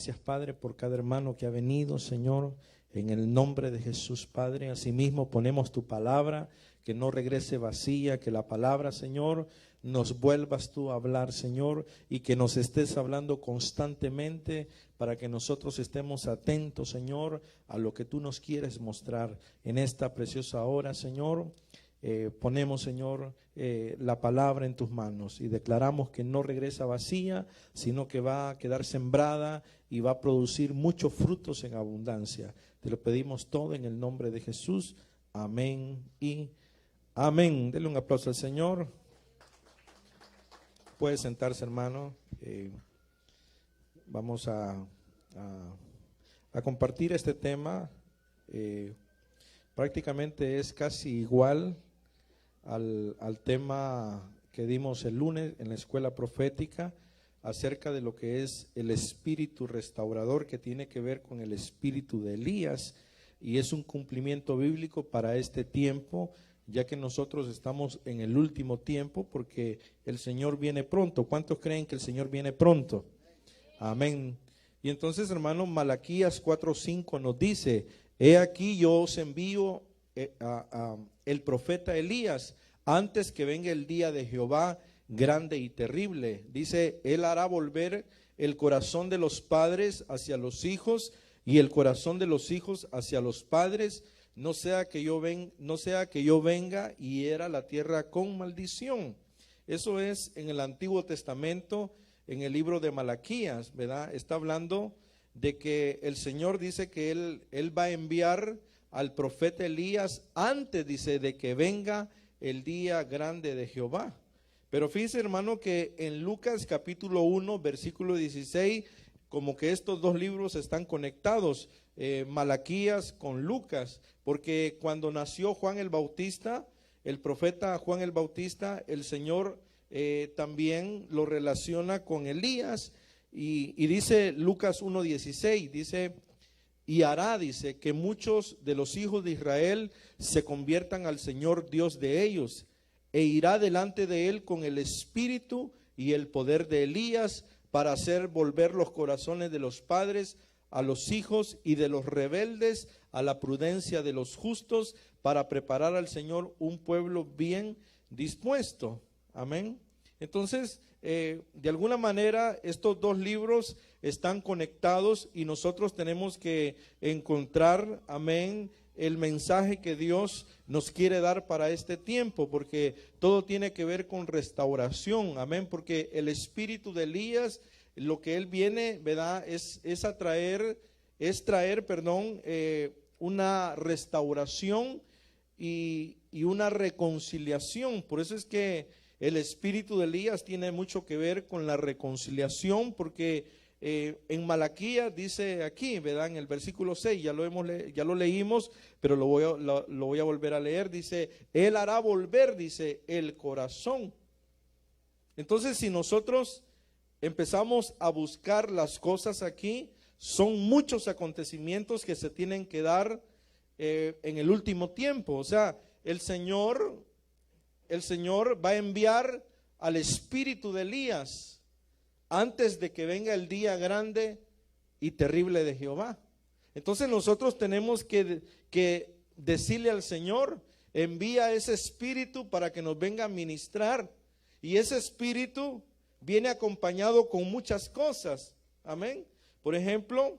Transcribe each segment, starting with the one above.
gracias, Padre, por cada hermano que ha venido, Señor, en el nombre de Jesús, Padre. Asimismo ponemos tu palabra, que no regrese vacía, que la palabra, Señor, nos vuelvas tú a hablar, Señor, y que nos estés hablando constantemente para que nosotros estemos atentos, Señor, a lo que tú nos quieres mostrar en esta preciosa hora, Señor. Ponemos, Señor, la palabra en tus manos y declaramos que no regresa vacía, sino que va a quedar sembrada y va a producir muchos frutos en abundancia. Te lo pedimos todo en el nombre de Jesús. Amén y amén. Denle un aplauso al Señor. Puede sentarse, hermano. Vamos a compartir este tema. Prácticamente es casi igual al tema que dimos el lunes en la escuela profética acerca de lo que es el espíritu restaurador, que tiene que ver con el espíritu de Elías, y es un cumplimiento bíblico para este tiempo, ya que nosotros estamos en el último tiempo, porque el Señor viene pronto. ¿Cuántos creen que el Señor viene pronto? Amén. Y entonces, hermano, Malaquías 4:5 nos dice: he aquí yo os envío el profeta Elías antes que venga el día de Jehová grande y terrible. Dice, él hará volver el corazón de los padres hacia los hijos y el corazón de los hijos hacia los padres, no sea que yo venga y hiera la tierra con maldición. Eso es en el Antiguo Testamento, en el libro de Malaquías, ¿verdad? Está hablando de que el Señor dice que él va a enviar al profeta Elías antes, dice, de que venga el día grande de Jehová. Pero fíjese, hermano, que en Lucas capítulo 1, versículo 16, como que estos dos libros están conectados, Malaquías con Lucas, porque cuando nació Juan el Bautista, el profeta Juan el Bautista, el Señor también lo relaciona con Elías, y dice Lucas 1:16, dice, y hará, dice, que muchos de los hijos de Israel se conviertan al Señor Dios de ellos, e irá delante de él con el espíritu y el poder de Elías, para hacer volver los corazones de los padres a los hijos y de los rebeldes a la prudencia de los justos, para preparar al Señor un pueblo bien dispuesto. Amén. Entonces, de alguna manera estos dos libros están conectados y nosotros tenemos que encontrar, amén, el mensaje que Dios nos quiere dar para este tiempo, porque todo tiene que ver con restauración, amén, porque el espíritu de Elías, lo que él viene, ¿verdad?, es traer, una restauración y una reconciliación. Por eso es que el espíritu de Elías tiene mucho que ver con la reconciliación, porque en Malaquías dice aquí, ¿verdad?, en el versículo 6, ya lo leímos, pero lo voy a volver a leer. Dice, él hará volver, dice, el corazón. Entonces, si nosotros empezamos a buscar las cosas aquí, son muchos acontecimientos que se tienen que dar en el último tiempo. O sea, el Señor va a enviar al espíritu de Elías antes de que venga el día grande y terrible de Jehová. Entonces nosotros tenemos que decirle al Señor, envía ese espíritu para que nos venga a ministrar. Y ese espíritu viene acompañado con muchas cosas. Amén. Por ejemplo,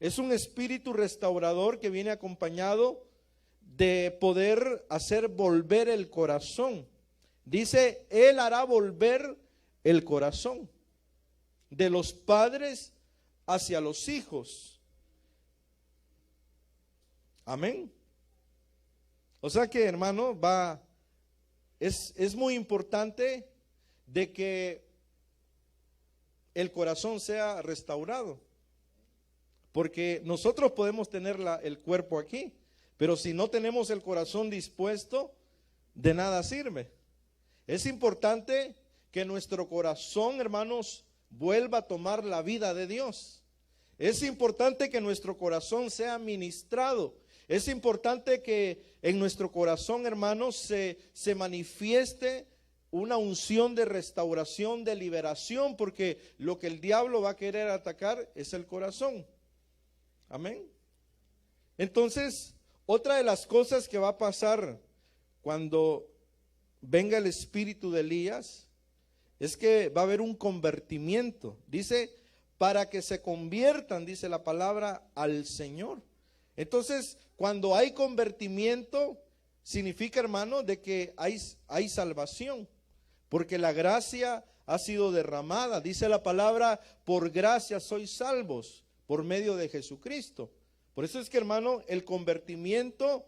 es un espíritu restaurador que viene acompañado de poder hacer volver el corazón. Dice, él hará volver el corazón de los padres hacia los hijos. Amén. O sea que, hermano, es muy importante de que el corazón sea restaurado, porque nosotros podemos tener el cuerpo aquí, pero si no tenemos el corazón dispuesto, de nada sirve. Es importante que nuestro corazón, hermanos, vuelva a tomar la vida de Dios. Es importante que nuestro corazón sea ministrado. Es importante que en nuestro corazón, hermanos, se manifieste una unción de restauración, de liberación, porque lo que el diablo va a querer atacar es el corazón. Amén. Entonces, otra de las cosas que va a pasar cuando venga el espíritu de Elías es que va a haber un convertimiento. Dice, para que se conviertan, dice la palabra, al Señor. Entonces, cuando hay convertimiento, significa, hermano, de que hay salvación, porque la gracia ha sido derramada. Dice la palabra, por gracia sois salvos, por medio de Jesucristo. Por eso es que, hermano, el convertimiento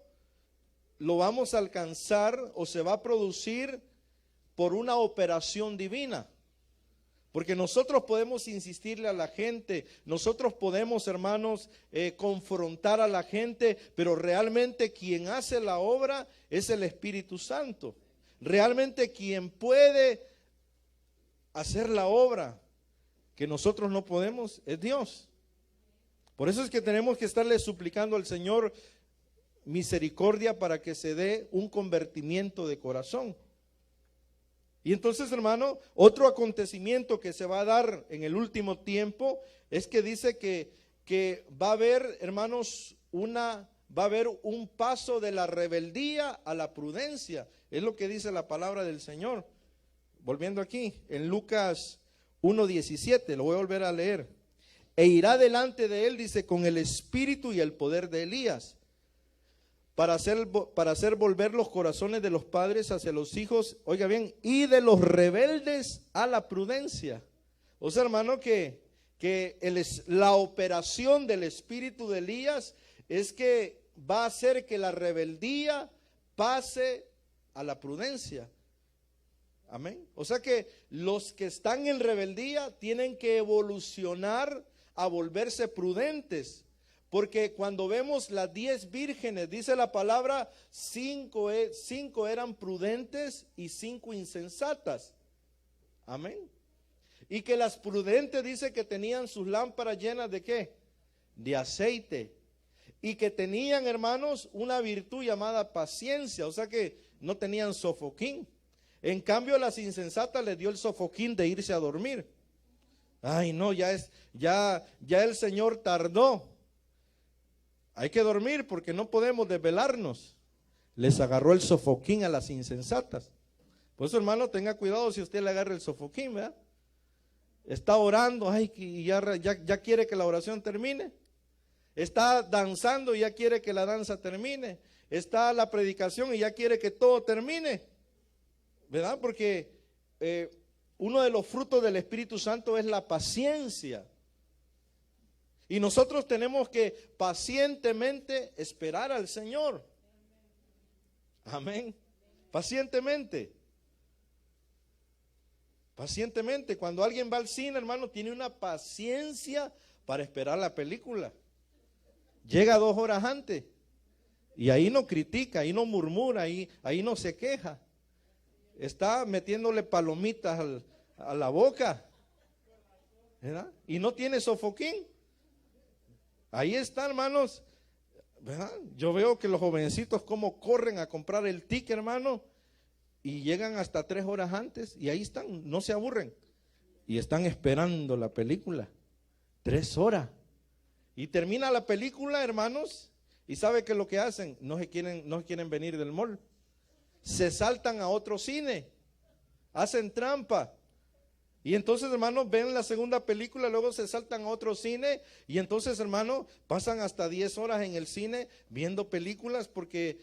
lo vamos a alcanzar o se va a producir por una operación divina. Porque nosotros podemos insistirle a la gente, nosotros podemos, hermanos, confrontar a la gente, pero realmente quien hace la obra es el Espíritu Santo. Realmente quien puede hacer la obra que nosotros no podemos es Dios. Por eso es que tenemos que estarle suplicando al Señor misericordia para que se dé un convertimiento de corazón. Y entonces, hermano, otro acontecimiento que se va a dar en el último tiempo es que dice que va a haber, hermanos, va a haber un paso de la rebeldía a la prudencia. Es lo que dice la palabra del Señor. Volviendo aquí, en Lucas 1:17, lo voy a volver a leer. E irá delante de él, dice, con el espíritu y el poder de Elías, para hacer volver los corazones de los padres hacia los hijos, oiga bien, y de los rebeldes a la prudencia. O sea, hermano, que la operación del espíritu de Elías es que va a hacer que la rebeldía pase a la prudencia. Amén. O sea que los que están en rebeldía tienen que evolucionar a volverse prudentes. Porque cuando vemos las 10 vírgenes, dice la palabra, 5 eran prudentes y 5 insensatas. Amén. Y que las prudentes dice que tenían sus lámparas llenas de ¿qué? De aceite. Y que tenían, hermanos, una virtud llamada paciencia. O sea que no tenían sofoquín. En cambio, las insensatas les dio el sofoquín de irse a dormir. Ay, no, ya el Señor tardó. Hay que dormir porque no podemos desvelarnos. Les agarró el sofoquín a las insensatas. Por eso, hermano, tenga cuidado si usted le agarra el sofoquín, ¿verdad? Está orando, ay, y ya quiere que la oración termine. Está danzando y ya quiere que la danza termine. Está la predicación y ya quiere que todo termine, ¿verdad? Porque uno de los frutos del Espíritu Santo es la paciencia. Y nosotros tenemos que pacientemente esperar al Señor. Amén. Pacientemente. Pacientemente. Cuando alguien va al cine, hermano, tiene una paciencia para esperar la película. Llega 2 horas antes. Y ahí no critica, ahí no murmura, ahí no se queja. Está metiéndole palomitas a la boca, ¿verdad? Y no tiene sofoquín. Ahí está, hermanos, ¿verdad? Yo veo que los jovencitos como corren a comprar el ticket, hermano, y llegan hasta 3 horas antes y ahí están, no se aburren. Y están esperando la película, 3 horas. Y termina la película, hermanos, y ¿sabe qué es lo que hacen? No quieren venir del mall. Se saltan a otro cine, hacen trampa. Y entonces, hermanos, ven la segunda película, luego se saltan a otro cine y entonces, hermanos, pasan hasta 10 horas en el cine viendo películas porque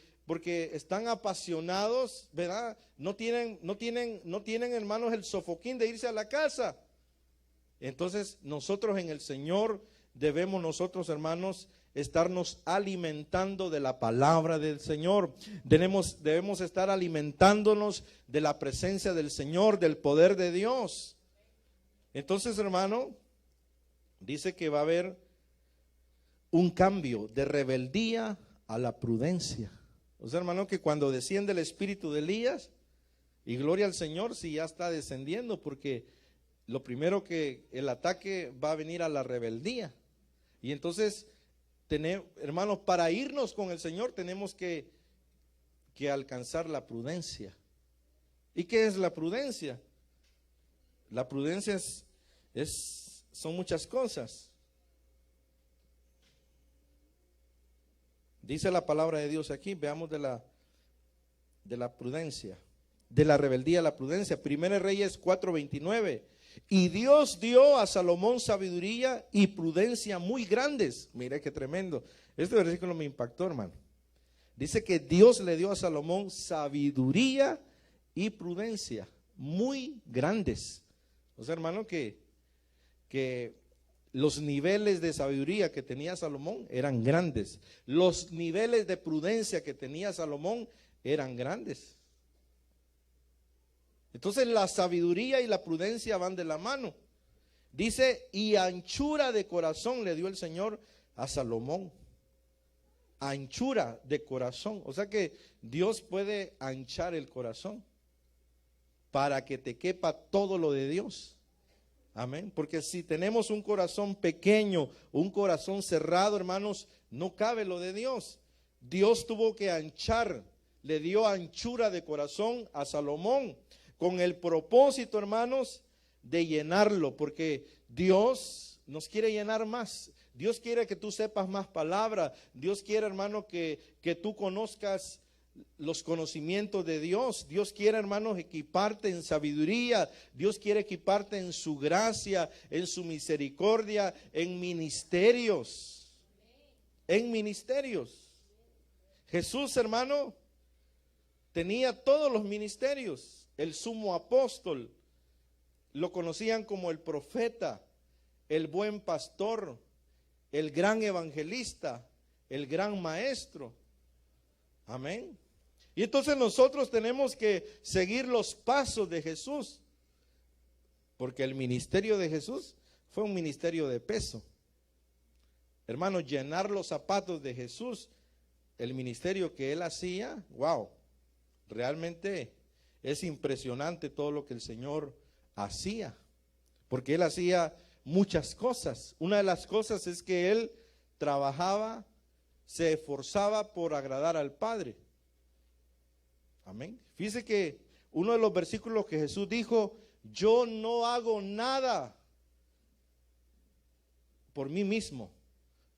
están apasionados, ¿verdad? No tienen, hermanos, el sofoquín de irse a la casa. Entonces, nosotros en el Señor debemos nosotros, hermanos, estarnos alimentando de la palabra del Señor. Debemos estar alimentándonos de la presencia del Señor, del poder de Dios. Entonces, hermano, dice que va a haber un cambio de rebeldía a la prudencia. O sea, hermano, que cuando desciende el espíritu de Elías, y gloria al Señor si ya está descendiendo, porque lo primero que el ataque va a venir a la rebeldía. Y entonces, hermanos, para irnos con el Señor tenemos que alcanzar la prudencia. ¿Y qué es la prudencia? La prudencia son muchas cosas. Dice la palabra de Dios aquí, veamos de la prudencia, de la rebeldía a la prudencia. Primera Reyes 4:29. Y Dios dio a Salomón sabiduría y prudencia muy grandes. Mire qué tremendo. Este versículo me impactó, hermano. Dice que Dios le dio a Salomón sabiduría y prudencia muy grandes. O sea, hermano, que los niveles de sabiduría que tenía Salomón eran grandes. Los niveles de prudencia que tenía Salomón eran grandes. Entonces la sabiduría y la prudencia van de la mano. Dice, y anchura de corazón le dio el Señor a Salomón. Anchura de corazón. O sea que Dios puede anchar el corazón para que te quepa todo lo de Dios. Amén. Porque si tenemos un corazón pequeño, un corazón cerrado, hermanos, no cabe lo de Dios. Dios tuvo que anchar, le dio anchura de corazón a Salomón, con el propósito, hermanos, de llenarlo, porque Dios nos quiere llenar más. Dios quiere que tú sepas más palabras. Dios quiere, hermano, que tú conozcas los conocimientos de Dios. Dios quiere, hermanos, equiparte en sabiduría. Dios quiere equiparte en su gracia, en su misericordia, en ministerios. En ministerios. Jesús, hermano, tenía todos los ministerios. El sumo apóstol, lo conocían como el profeta, el buen pastor, el gran evangelista, el gran maestro. Amén. Y entonces nosotros tenemos que seguir los pasos de Jesús, porque el ministerio de Jesús fue un ministerio de peso. Hermanos, llenar los zapatos de Jesús, el ministerio que él hacía, wow, realmente es impresionante todo lo que el Señor hacía, porque él hacía muchas cosas. Una de las cosas es que él trabajaba, se esforzaba por agradar al Padre. Amén. Fíjese que uno de los versículos que Jesús dijo, yo no hago nada por mí mismo.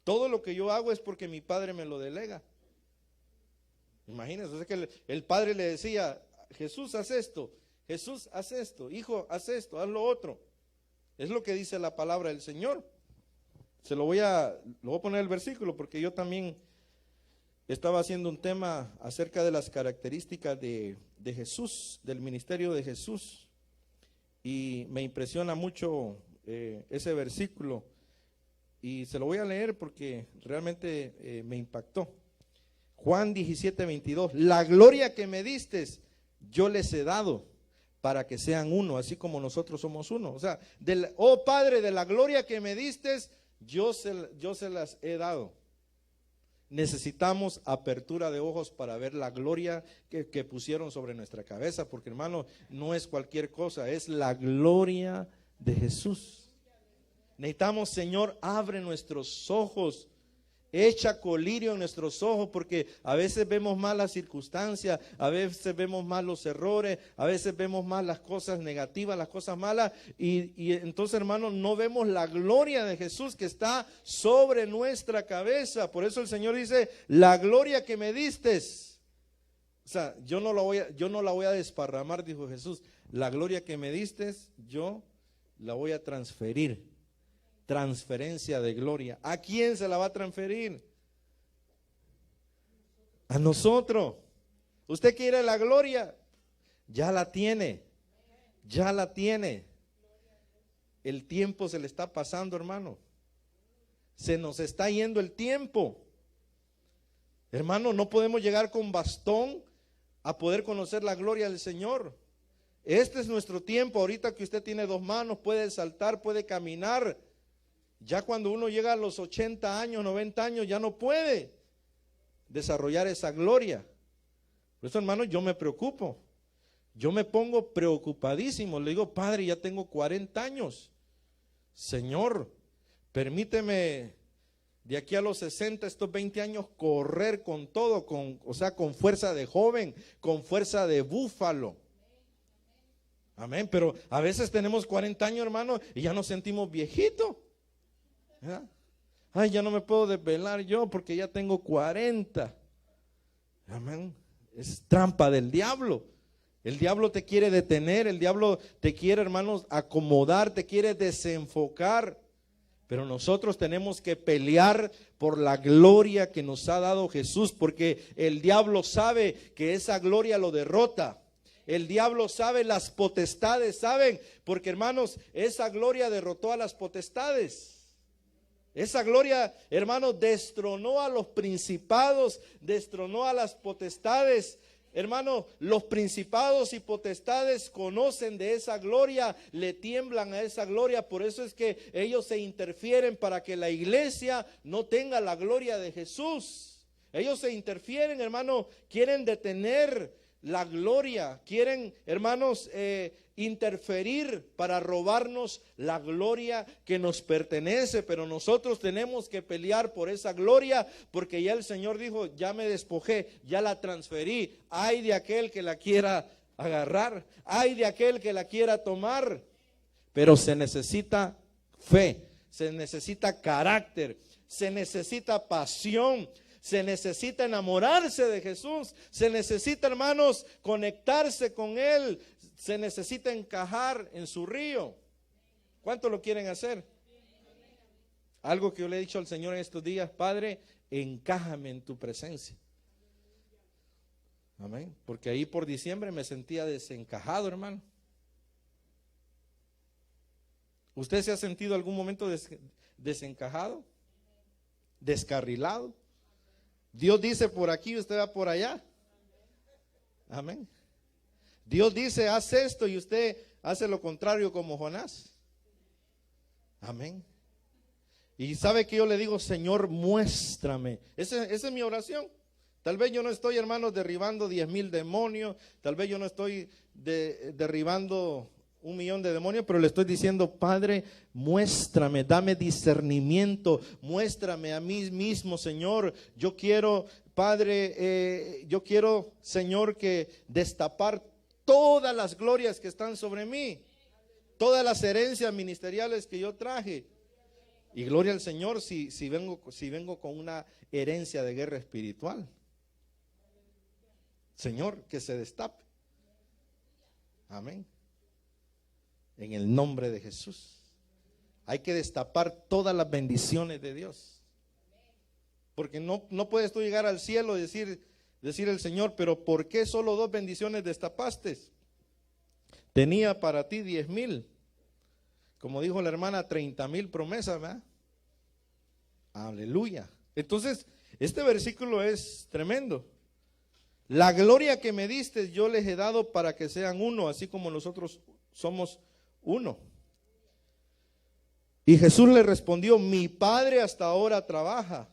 Todo lo que yo hago es porque mi Padre me lo delega. Imagínense, o sea que el Padre le decía, Jesús, haz esto. Jesús, haz esto. Hijo, haz esto, haz lo otro. Es lo que dice la palabra del Señor. Lo voy a poner el versículo porque yo también estaba haciendo un tema acerca de las características de Jesús, del ministerio de Jesús. Y me impresiona mucho ese versículo. Y se lo voy a leer porque realmente me impactó. Juan 17:22. La gloria que me diste, yo les he dado para que sean uno, así como nosotros somos uno. O sea, oh Padre, de la gloria que me diste, yo se las he dado. Necesitamos apertura de ojos para ver la gloria que pusieron sobre nuestra cabeza, porque hermano, no es cualquier cosa, es la gloria de Jesús. Necesitamos, Señor, abre nuestros ojos. Echa colirio en nuestros ojos, porque a veces vemos mal las circunstancias, a veces vemos mal los errores, a veces vemos mal las cosas negativas, las cosas malas, y entonces, hermanos, no vemos la gloria de Jesús que está sobre nuestra cabeza. Por eso el Señor dice, la gloria que me diste, o sea, yo no la voy a desparramar, dijo Jesús, la gloria que me diste, yo la voy a transferir. Transferencia de gloria. ¿A quién se la va a transferir? A nosotros. ¿Usted quiere la gloria? Ya la tiene. Ya la tiene. El tiempo se le está pasando, hermano. Se nos está yendo el tiempo. Hermano, no podemos llegar con bastón a poder conocer la gloria del Señor. Este es nuestro tiempo. Ahorita que usted tiene 2 manos, puede saltar, puede caminar. Ya cuando uno llega a los 80 años, 90 años, ya no puede desarrollar esa gloria. Por eso, hermano, yo me preocupo. Yo me pongo preocupadísimo. Le digo, Padre, ya tengo 40 años. Señor, permíteme de aquí a los 60, estos 20 años, correr con todo, con fuerza de joven, con fuerza de búfalo. Amén. Pero a veces tenemos 40 años, hermano, y ya nos sentimos viejitos. ¿Verdad? Ay, ya no me puedo desvelar yo porque ya tengo 40. Amén. Es trampa del diablo. El diablo te quiere detener, el diablo te quiere, hermanos, acomodar, te quiere desenfocar. Pero nosotros tenemos que pelear por la gloria que nos ha dado Jesús, porque el diablo sabe que esa gloria lo derrota. El diablo sabe las potestades, ¿saben? Porque, hermanos, esa gloria derrotó a las potestades. Esa gloria, hermanos, destronó a los principados, destronó a las potestades. Hermano, los principados y potestades conocen de esa gloria, le tiemblan a esa gloria. Por eso es que ellos se interfieren para que la iglesia no tenga la gloria de Jesús. Ellos se interfieren, hermano, quieren detener la gloria, quieren, hermanos, interferir para robarnos la gloria que nos pertenece. Pero nosotros tenemos que pelear por esa gloria, porque ya el Señor dijo: ya me despojé, ya la transferí. Ay de aquel que la quiera agarrar, ay de aquel que la quiera tomar. Pero se necesita fe, se necesita carácter, se necesita pasión, se necesita enamorarse de Jesús, se necesita, hermanos, conectarse con Él, se necesita encajar en su río. ¿Cuánto lo quieren hacer? Algo que yo le he dicho al Señor en estos días: Padre, encájame en tu presencia. Amén. Porque ahí por diciembre me sentía desencajado, hermano. ¿Usted se ha sentido algún momento desencajado? ¿Descarrilado? Dios dice por aquí, usted va por allá. Amén. Dios dice: haz esto, y usted hace lo contrario, como Jonás. Amén. Y sabe que yo le digo: Señor, muéstrame. Esa es mi oración. Tal vez yo no estoy, hermanos, derribando 10,000 demonios. Tal vez yo no estoy derribando 1,000,000 de demonios, pero le estoy diciendo: Padre, muéstrame, dame discernimiento, muéstrame a mí mismo, Señor. Yo quiero, Padre, yo quiero, Señor, que destapar todas las glorias que están sobre mí, todas las herencias ministeriales que yo traje. Y gloria al Señor si vengo con una herencia de guerra espiritual. Señor, que se destape. Amén. En el nombre de Jesús. Hay que destapar todas las bendiciones de Dios. Porque no puedes tú llegar al cielo y decir el Señor: pero ¿por qué solo 2 bendiciones destapaste? Tenía para ti 10,000. Como dijo la hermana, 30,000 promesas, ¿verdad? Aleluya. Entonces, este versículo es tremendo. La gloria que me diste yo les he dado para que sean uno, así como nosotros somos uno. Y Jesús le respondió: mi Padre hasta ahora trabaja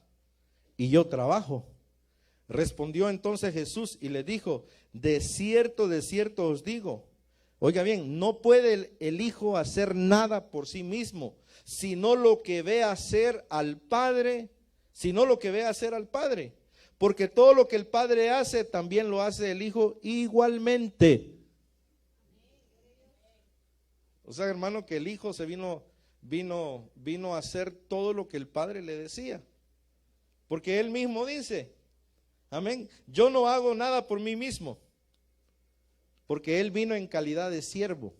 y yo trabajo. Respondió entonces Jesús y le dijo: de cierto os digo. Oiga bien, no puede el Hijo hacer nada por sí mismo, sino lo que ve hacer al Padre, porque todo lo que el Padre hace, también lo hace el Hijo igualmente. O sea, hermano, que el Hijo se vino a hacer todo lo que el Padre le decía. Porque Él mismo dice, amén, yo no hago nada por mí mismo. Porque Él vino en calidad de siervo.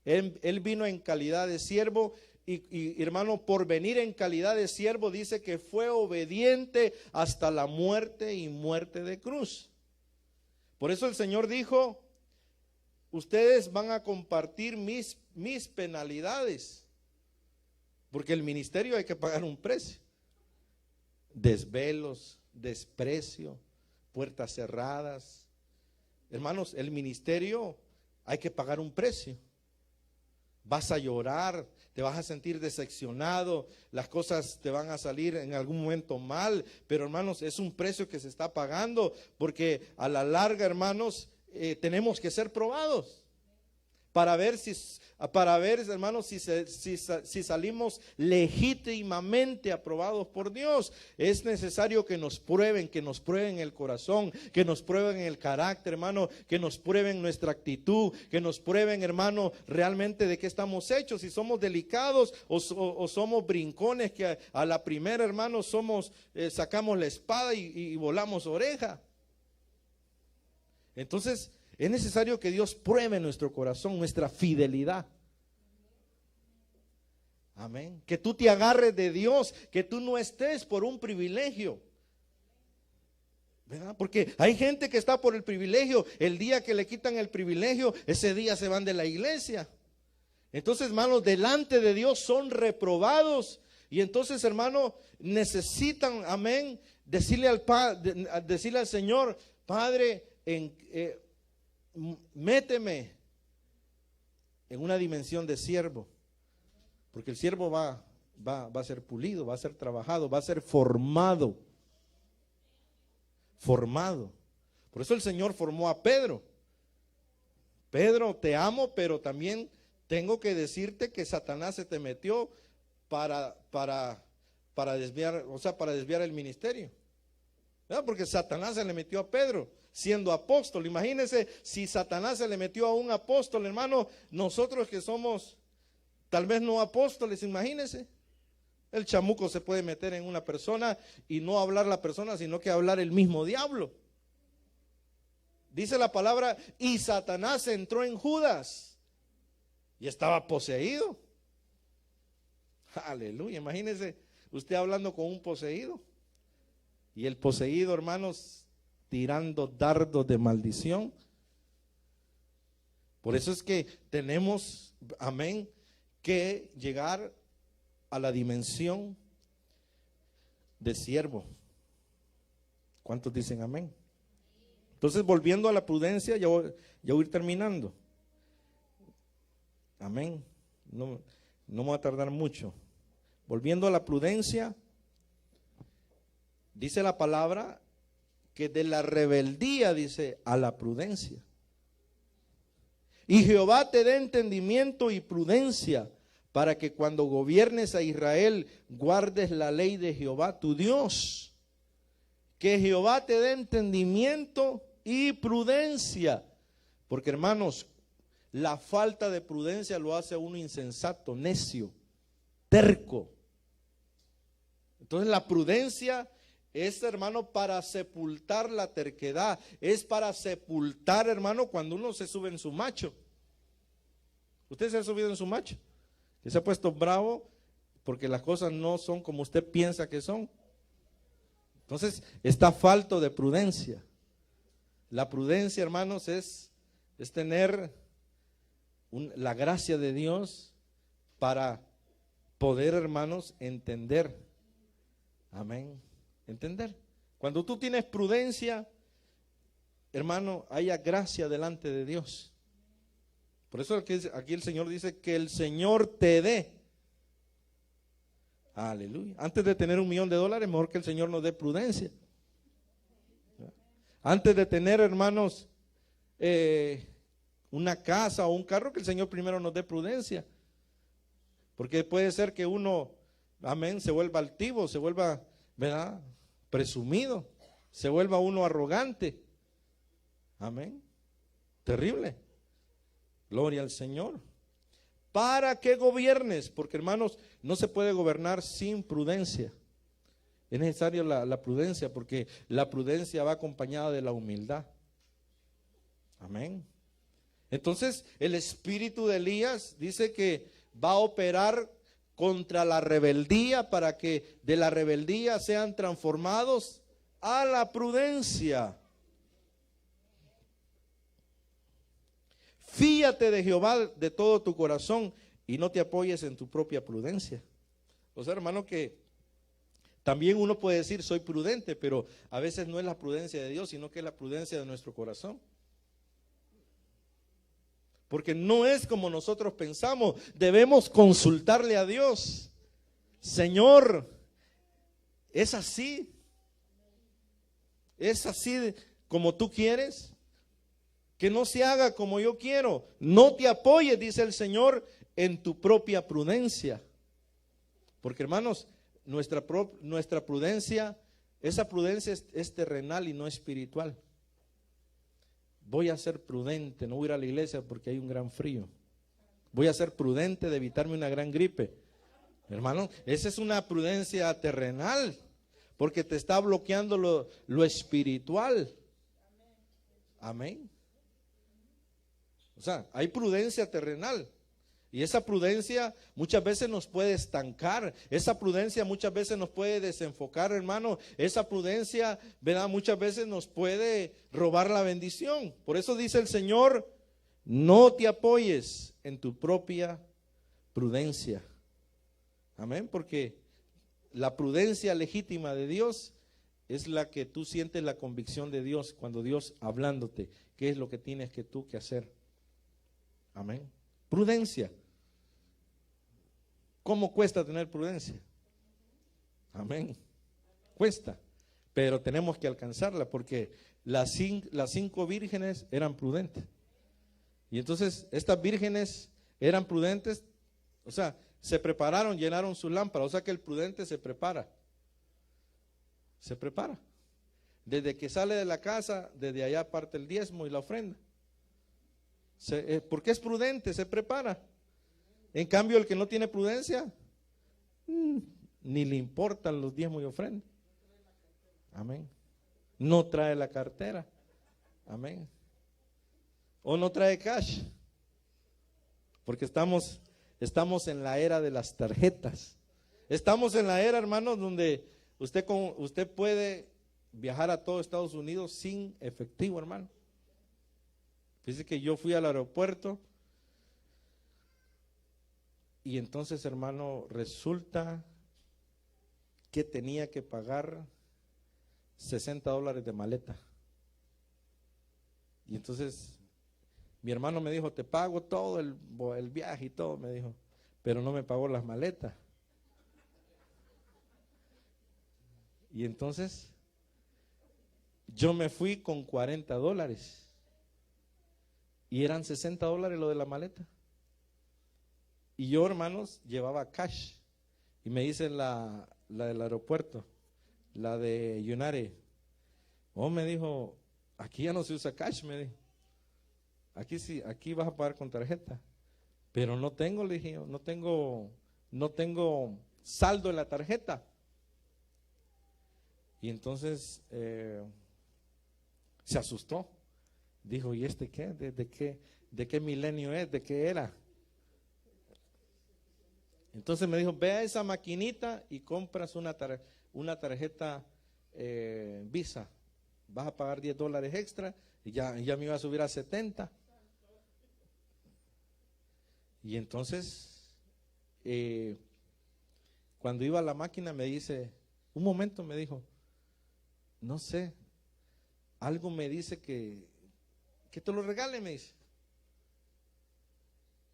Él vino en calidad de siervo y hermano, por venir en calidad de siervo, dice que fue obediente hasta la muerte y muerte de cruz. Por eso el Señor dijo: ustedes van a compartir mis penalidades. Porque el ministerio hay que pagar un precio. Desvelos, desprecio, puertas cerradas. Hermanos, el ministerio hay que pagar un precio. Vas a llorar, te vas a sentir decepcionado, las cosas te van a salir en algún momento mal, pero hermanos, es un precio que se está pagando, porque a la larga, hermanos, tenemos que ser probados. para ver, hermanos, si salimos legítimamente aprobados por Dios. Es necesario que nos prueben el corazón, que nos prueben el carácter, hermano, que nos prueben nuestra actitud, que nos prueben, hermano, realmente de qué estamos hechos, si somos delicados o somos brincones que a la primera, hermano, sacamos la espada y volamos oreja. Entonces, es necesario que Dios pruebe nuestro corazón, nuestra fidelidad. Amén. Que tú te agarres de Dios, que tú no estés por un privilegio. ¿Verdad? Porque hay gente que está por el privilegio. El día que le quitan el privilegio, ese día se van de la iglesia. Entonces, hermanos, delante de Dios son reprobados. Y entonces, hermano, necesitan, amén, decirle al Señor: Padre, méteme en una dimensión de siervo, porque el siervo va a ser pulido, va a ser trabajado, va a ser formado. Por eso el Señor formó a Pedro. Pedro, te amo, pero también tengo que decirte que Satanás se te metió para desviar, para desviar el ministerio. ¿Verdad? Porque Satanás se le metió a Pedro siendo apóstol. Imagínense si Satanás se le metió a un apóstol, hermano, nosotros que somos tal vez no apóstoles, imagínense. El chamuco se puede meter en una persona y no hablar la persona, sino que hablar el mismo diablo. Dice la palabra: y Satanás entró en Judas y estaba poseído. Aleluya, imagínense usted hablando con un poseído. Y el poseído, hermanos, tirando dardos de maldición. Por eso es que tenemos, amén, que llegar a la dimensión de siervo. ¿Cuántos dicen amén? Entonces, volviendo a la prudencia, ya voy a ir terminando. Amén. No me voy a tardar mucho. Volviendo a la prudencia, dice la palabra que de la rebeldía, dice, a la prudencia. Y Jehová te dé entendimiento y prudencia, para que cuando gobiernes a Israel guardes la ley de Jehová tu Dios. Que Jehová te dé entendimiento y prudencia. Porque, hermanos, la falta de prudencia lo hace a uno insensato, necio, terco. Entonces la prudencia es, hermano, para sepultar la terquedad. Es para sepultar, hermano, cuando uno se sube en su macho. ¿Usted se ha subido en su macho? Que se ha puesto bravo porque las cosas no son como usted piensa que son. Entonces está falto de prudencia. La prudencia, hermanos, es tener la gracia de Dios para poder, hermanos, entender. Amén. Entender. Cuando tú tienes prudencia, hermano, haya gracia delante de Dios. Por eso aquí el Señor dice que el Señor te dé. Aleluya. Antes de tener $1 millón, mejor que el Señor nos dé prudencia. Antes de tener, hermanos, una casa o un carro, que el Señor primero nos dé prudencia. Porque puede ser que uno, amén, se vuelva altivo, se vuelva, ¿verdad?, presumido, se vuelva uno arrogante. Amén. Terrible. Gloria al Señor. Para que gobiernes, porque, hermanos, no se puede gobernar sin prudencia. Es necesaria la prudencia, porque la prudencia va acompañada de la humildad. Amén. Entonces, el espíritu de Elías dice que va a operar contra la rebeldía, para que de la rebeldía sean transformados a la prudencia. Fíate de Jehová de todo tu corazón y no te apoyes en tu propia prudencia. O sea, hermano, que también uno puede decir soy prudente, pero a veces no es la prudencia de Dios, sino que es la prudencia de nuestro corazón. Porque no es como nosotros pensamos. Debemos consultarle a Dios. Señor, ¿es así? ¿Es así como tú quieres? Que no se haga como yo quiero. No te apoyes, dice el Señor, en tu propia prudencia. Porque hermanos, nuestra prudencia, esa prudencia es terrenal y no espiritual. Voy a ser prudente, no voy a ir a la iglesia porque hay un gran frío. Voy a ser prudente de evitarme una gran gripe. Hermano, esa es una prudencia terrenal, porque te está bloqueando lo espiritual. Amén. O sea, hay prudencia terrenal. Y esa prudencia muchas veces nos puede estancar. Esa prudencia muchas veces nos puede desenfocar, hermano. Esa prudencia, ¿verdad? Muchas veces nos puede robar la bendición. Por eso dice el Señor, no te apoyes en tu propia prudencia. Amén, porque la prudencia legítima de Dios es la que tú sientes la convicción de Dios cuando Dios hablándote, qué es lo que tienes tú que hacer. Amén. Prudencia. ¿Cómo cuesta tener prudencia? Amén. Cuesta, pero tenemos que alcanzarla porque las 5 vírgenes eran prudentes. Y entonces estas vírgenes eran prudentes, o sea, se prepararon, llenaron su lámpara. O sea que el prudente se prepara. Se prepara. Desde que sale de la casa, desde allá parte el diezmo y la ofrenda. Porque es prudente, se prepara. En cambio, el que no tiene prudencia, ni le importan los diezmos y ofrendas. Amén. No trae la cartera. Amén. O no trae cash. Porque estamos en la era de las tarjetas. Estamos en la era, hermanos, donde usted puede viajar a todo Estados Unidos sin efectivo, hermano. Dice que yo fui al aeropuerto y entonces, hermano, resulta que tenía que pagar $60 de maleta. Y entonces mi hermano me dijo, te pago todo el viaje y todo, me dijo, pero no me pagó las maletas. Y entonces yo me fui con $40 y eran $60 lo de la maleta. Y yo, hermanos, llevaba cash. Y me dice la del aeropuerto, la de United, me dijo, aquí ya no se usa cash, me dijo. Aquí sí, aquí vas a pagar con tarjeta. Pero no tengo, le dije yo, no tengo saldo en la tarjeta. Y entonces se asustó. Dijo, ¿y este qué? ¿De qué milenio es? ¿De qué era? Entonces me dijo, ve a esa maquinita y compras una tarjeta Visa. Vas a pagar $10 extra y ya me iba a subir a 70. Y entonces, cuando iba a la máquina me dice, un momento, me dijo, no sé, algo me dice que te lo regale, me dice.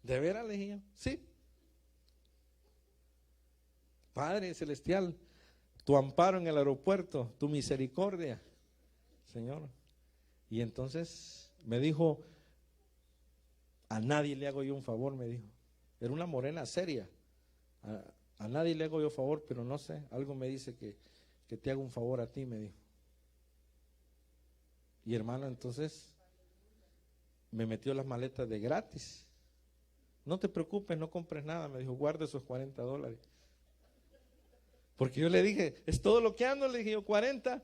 ¿De veras? Le dije yo, sí. Padre Celestial, tu amparo en el aeropuerto, tu misericordia, Señor. Y entonces me dijo, a nadie le hago yo un favor, me dijo. Era una morena seria. A nadie le hago yo favor, pero no sé, algo me dice que te hago un favor a ti, me dijo. Y hermano, entonces me metió las maletas de gratis. No te preocupes, no compres nada, me dijo, guarda esos $40. Porque yo le dije, es todo lo que ando, le dije yo, 40.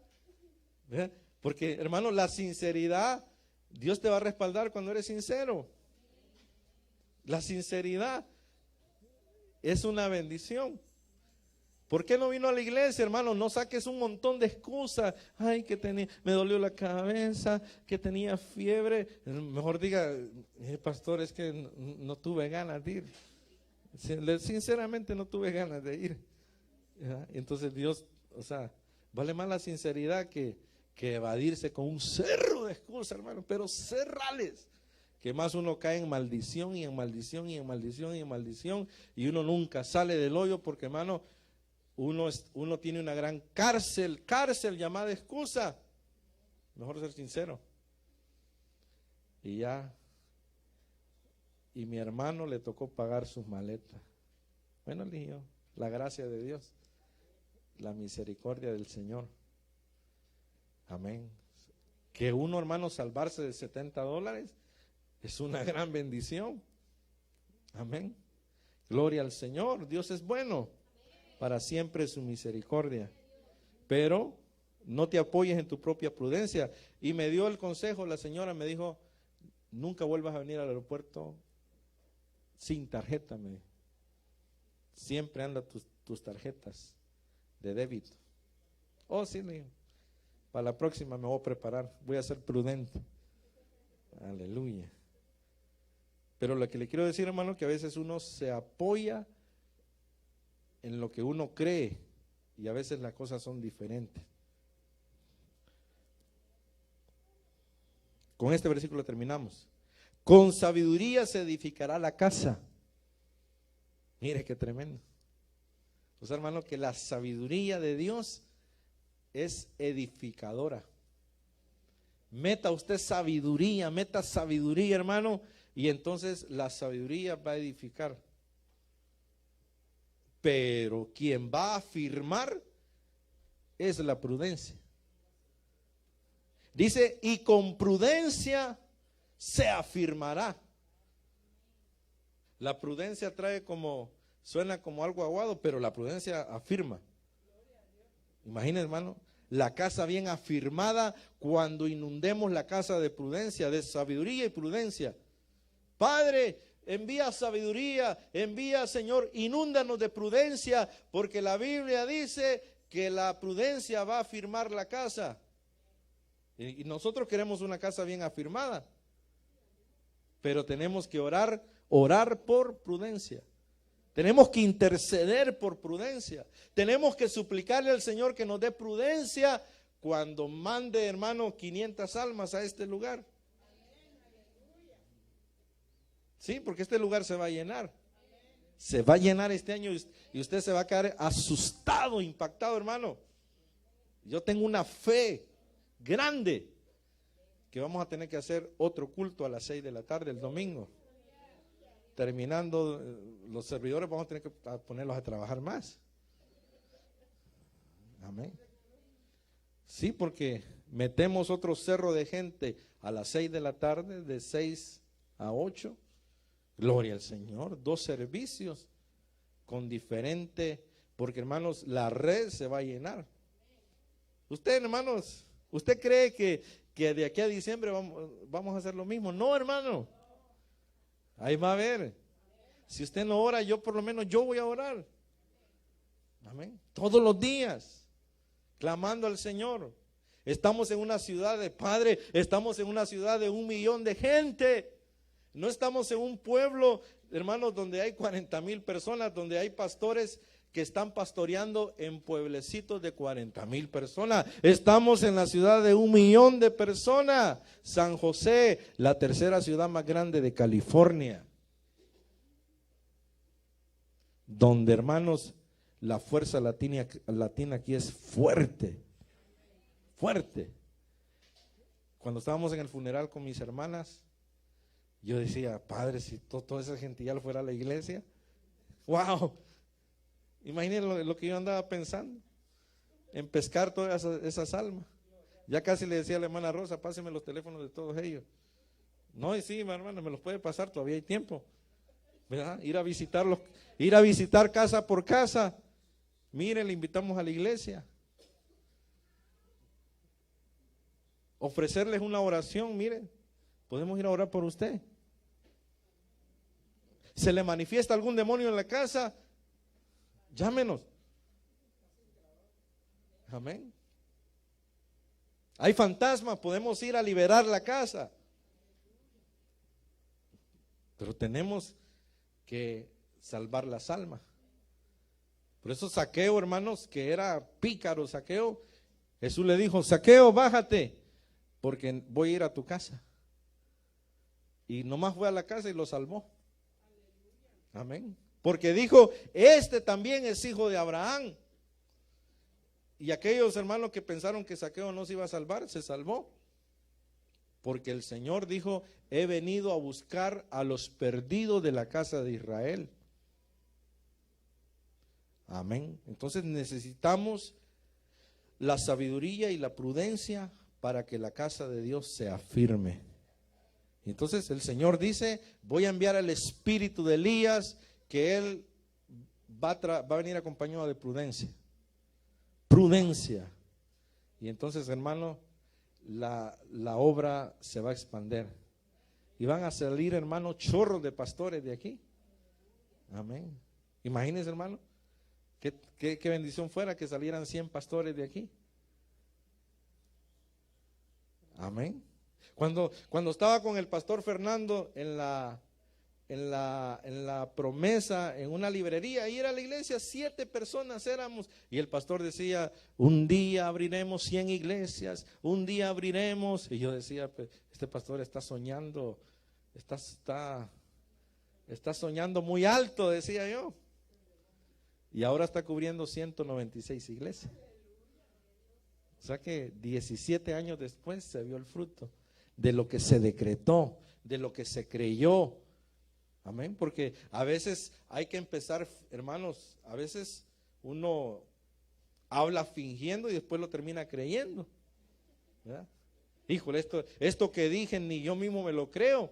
¿Verdad? Porque, hermano, la sinceridad, Dios te va a respaldar cuando eres sincero. La sinceridad es una bendición. ¿Por qué no vino a la iglesia, hermano? No saques un montón de excusas. Ay, me dolió la cabeza, que tenía fiebre. Mejor diga, pastor, es que no tuve ganas de ir. Sinceramente no tuve ganas de ir. Entonces Dios, o sea, vale más la sinceridad que evadirse con un cerro de excusas, hermano, pero cerrales, que más uno cae en maldición y en maldición y en maldición y en maldición, y uno nunca sale del hoyo porque, hermano, uno tiene una gran cárcel llamada excusa. Mejor ser sincero. Y ya, y mi hermano le tocó pagar sus maletas. Bueno, le dije yo, la gracia de Dios, la misericordia del Señor. Amén. Que uno, hermano, salvarse de $70 es una gran bendición. Amén. Gloria al Señor. Dios es bueno. Para siempre su misericordia. Pero no te apoyes en tu propia prudencia. Y me dio el consejo, la señora me dijo, nunca vuelvas a venir al aeropuerto sin tarjeta. Siempre anda tus tarjetas de débito. Oh, sí, le digo, para la próxima me voy a preparar, voy a ser prudente. Aleluya. Pero lo que le quiero decir, hermano, que a veces uno se apoya en lo que uno cree y a veces las cosas son diferentes. Con este versículo terminamos. Con sabiduría se edificará la casa. Mire qué tremendo. O sea, hermano, que la sabiduría de Dios es edificadora. Meta usted sabiduría, meta sabiduría, hermano, y entonces la sabiduría va a edificar. Pero quien va a afirmar es la prudencia. Dice, y con prudencia se afirmará. La prudencia trae suena como algo aguado, pero la prudencia afirma. Imagina, hermano, la casa bien afirmada cuando inundemos la casa de prudencia, de sabiduría y prudencia. Padre, envía sabiduría, envía, Señor, inúndanos de prudencia, porque la Biblia dice que la prudencia va a afirmar la casa. Y nosotros queremos una casa bien afirmada, pero tenemos que orar por prudencia. Tenemos que interceder por prudencia. Tenemos que suplicarle al Señor que nos dé prudencia cuando mande, hermano, 500 almas a este lugar. Sí, porque este lugar se va a llenar. Se va a llenar este año y usted se va a quedar asustado, impactado, hermano. Yo tengo una fe grande que vamos a tener que hacer otro culto a las 6 de la tarde el domingo. Terminando los servidores, vamos a tener que ponerlos a trabajar más. Amén. Sí, porque metemos otro cerro de gente a las 6 de la tarde, de 6 a 8. Gloria al Señor. 2 servicios con diferente, porque hermanos, la red se va a llenar. Usted, hermanos, ¿usted cree que de aquí a diciembre vamos a hacer lo mismo? No, hermano. Ahí va a ver. Si usted no ora, yo por lo menos yo voy a orar. Amén. Todos los días, clamando al Señor. Estamos en una ciudad de Padre, estamos en una ciudad de 1 millón de gente. No estamos en un pueblo, hermanos, donde hay 40,000 personas, donde hay pastores que están pastoreando en pueblecitos de 40,000 personas. Estamos en la ciudad de 1 millón de personas. San José, la tercera ciudad más grande de California. Donde, hermanos, la fuerza latina aquí es fuerte. Fuerte. Cuando estábamos en el funeral con mis hermanas, yo decía, Padre, si toda esa gente ya fuera a la iglesia, wow. Imagínense lo que yo andaba pensando, en pescar todas esas almas. Ya casi le decía a la hermana Rosa, páseme los teléfonos de todos ellos. No, y sí, hermana, me los puede pasar, todavía hay tiempo, ¿verdad? Ir a visitarlos, ir a visitar casa por casa. Miren, le invitamos a la iglesia. Ofrecerles una oración, miren, podemos ir a orar por usted. ¿Se le manifiesta algún demonio en la casa? Llámenos. Amén. Hay fantasmas, podemos ir a liberar la casa. Pero tenemos que salvar las almas. Por eso Zaqueo, hermanos, que era pícaro Zaqueo, Jesús le dijo, Zaqueo, bájate, porque voy a ir a tu casa. Y nomás fue a la casa y lo salvó. Amén. Porque dijo, este también es hijo de Abraham. Y aquellos hermanos que pensaron que Zaqueo no se iba a salvar, se salvó. porque el Señor dijo, he venido a buscar a los perdidos de la casa de Israel. Amén. Entonces necesitamos la sabiduría y la prudencia para que la casa de Dios sea firme. Entonces el Señor dice, voy a enviar al espíritu de Elías, que él va a venir acompañado de prudencia. Prudencia. Y entonces, hermano, la obra se va a expandir. Y van a salir, hermano, chorros de pastores de aquí. Amén. Imagínense, hermano, qué bendición fuera que salieran 100 pastores de aquí. Amén. Cuando estaba con el pastor Fernando en la promesa, en una librería, ahí era la iglesia, 7 personas éramos, y el pastor decía, un día abriremos 100 iglesias, un día abriremos, y yo decía, pues, este pastor está soñando, está soñando muy alto, decía yo, y ahora está cubriendo 196 iglesias. O sea que 17 años después se vio el fruto de lo que se decretó, de lo que se creyó. Amén, porque a veces hay que empezar, hermanos, a veces uno habla fingiendo y después lo termina creyendo, ¿verdad? Híjole, esto que dije ni yo mismo me lo creo,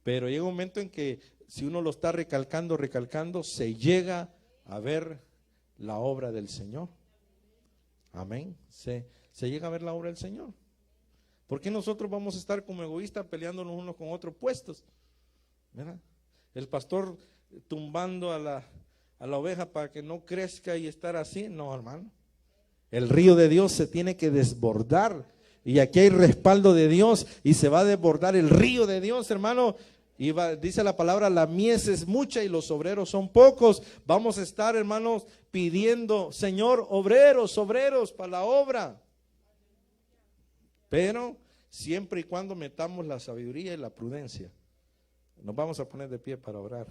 pero llega un momento en que si uno lo está recalcando, se llega a ver la obra del Señor. Amén, se llega a ver la obra del Señor. ¿Por qué nosotros vamos a estar como egoístas peleándonos unos con otros puestos? ¿Verdad? El pastor tumbando a la oveja para que no crezca y estar así. No, hermano. El río de Dios se tiene que desbordar. Y aquí hay respaldo de Dios y se va a desbordar el río de Dios, hermano. Y dice la palabra, la mies es mucha y los obreros son pocos. Vamos a estar, hermanos, pidiendo, Señor, obreros para la obra. Pero siempre y cuando metamos la sabiduría y la prudencia. Nos vamos a poner de pie para orar.